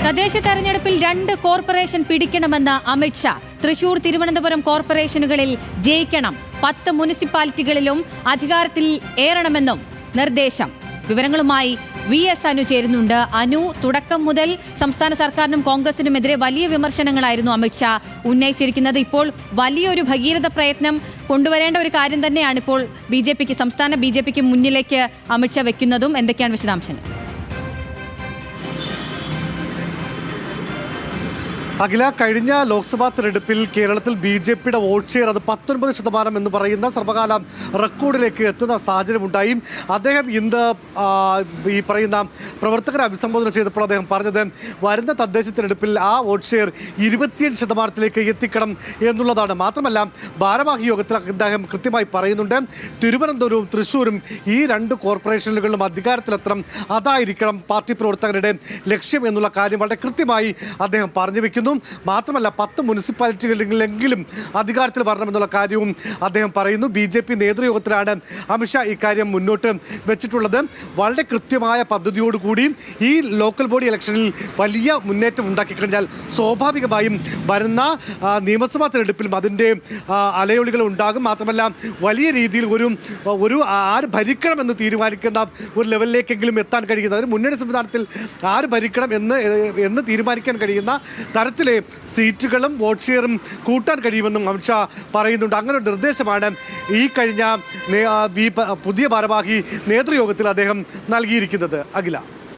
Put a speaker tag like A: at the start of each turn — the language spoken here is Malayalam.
A: തദ്ദേശ തെരഞ്ഞെടുപ്പിൽ 2 കോർപ്പറേഷൻ പിടിക്കണമെന്ന് അമിത്ഷാ. തൃശൂർ, തിരുവനന്തപുരം കോർപ്പറേഷനുകളിൽ ജയിക്കണം. 10 മുനിസിപ്പാലിറ്റികളിലും അധികാരത്തിൽ ഏറണമെന്നും നിർദ്ദേശം. വിവരങ്ങളുമായി VS അനു ചേരുന്നുണ്ട്. അനു, തുടക്കം മുതൽ സംസ്ഥാന സർക്കാരിനും കോൺഗ്രസിനുമെതിരെ വലിയ വിമർശനങ്ങളായിരുന്നു അമിത്ഷാ ഉന്നയിച്ചിരിക്കുന്നത്. ഇപ്പോൾ വലിയൊരു ഭഗീരഥ പ്രയത്നം കൊണ്ടുവരേണ്ട ഒരു കാര്യം തന്നെയാണ് ഇപ്പോൾ സംസ്ഥാന ബി ജെ പിക്ക് മുന്നിലേക്ക് അമിത്ഷാ വെക്കുന്നതും. എന്തൊക്കെയാണ് വിശദാംശങ്ങൾ?
B: അഖില, കഴിഞ്ഞ ലോക്സഭാ തെരഞ്ഞെടുപ്പിൽ കേരളത്തിൽ BJPയുടെ വോട്ട് ഷെയർ അത് 19% എന്ന് പറയുന്ന സർവകാല റെക്കോർഡിലേക്ക് എത്തുന്ന സാഹചര്യമുണ്ടായി. അദ്ദേഹം ഇന്ന് ഈ പറയുന്ന പ്രവർത്തകരെ അഭിസംബോധന ചെയ്തപ്പോൾ അദ്ദേഹം പറഞ്ഞത് വരുന്ന തദ്ദേശ തെരഞ്ഞെടുപ്പിൽ ആ വോട്ട് ഷെയർ 27% എത്തിക്കണം എന്നുള്ളതാണ്. മാത്രമല്ല, ഭാരവാഹി യോഗത്തിൽ അദ്ദേഹം കൃത്യമായി പറയുന്നുണ്ട്, തിരുവനന്തപുരവും തൃശ്ശൂരും ഈ 2 കോർപ്പറേഷനുകളിലും അധികാരത്തിലെത്തണം, അതായിരിക്കണം പാർട്ടി പ്രവർത്തകരുടെ ലക്ഷ്യം എന്നുള്ള കാര്യം വളരെ കൃത്യമായി അദ്ദേഹം പറഞ്ഞു വെക്കുന്നു. മാത്രമല്ല, 10 മുനിസിപ്പാലിറ്റികളിലെങ്കിലും അധികാരത്തിൽ വരണമെന്നുള്ള കാര്യവും അദ്ദേഹം പറയുന്നു. BJP നേതൃയോഗത്തിലാണ് അമിത്ഷാ ഇക്കാര്യം മുന്നോട്ട് വെച്ചിട്ടുള്ളത്. വളരെ കൃത്യമായ പദ്ധതിയോടുകൂടി ഈ ലോക്കൽ ബോഡി ഇലക്ഷനിൽ വലിയ മുന്നേറ്റം ഉണ്ടാക്കിക്കഴിഞ്ഞാൽ സ്വാഭാവികമായും വരുന്ന നിയമസഭാ തെരഞ്ഞെടുപ്പിലും അതിൻ്റെ അലയൊളികൾ ഉണ്ടാകും. മാത്രമല്ല, വലിയ രീതിയിൽ ഒരു ആര് ഭരിക്കണമെന്ന് തീരുമാനിക്കുന്ന ഒരു ലെവലിലേക്കെങ്കിലും എത്താൻ കഴിയുന്ന ഒരു മുന്നണി സംവിധാനത്തിൽ ആര് ഭരിക്കണം എന്ന് തീരുമാനിക്കാൻ കഴിയുന്ന തരത്തിലെ സീറ്റുകളും വോട്ട് ഷെയറും കൂട്ടാൻ കഴിയുമെന്നും അമിത്ഷാ പറയുന്നുണ്ട്. അങ്ങനെ ഒരു നിർദ്ദേശമാണ് ഈ കഴിഞ്ഞ പുതിയ ഭാരവാഹി നേതൃയോഗത്തിൽ അദ്ദേഹം നൽകിയിരിക്കുന്നത്. അഖില.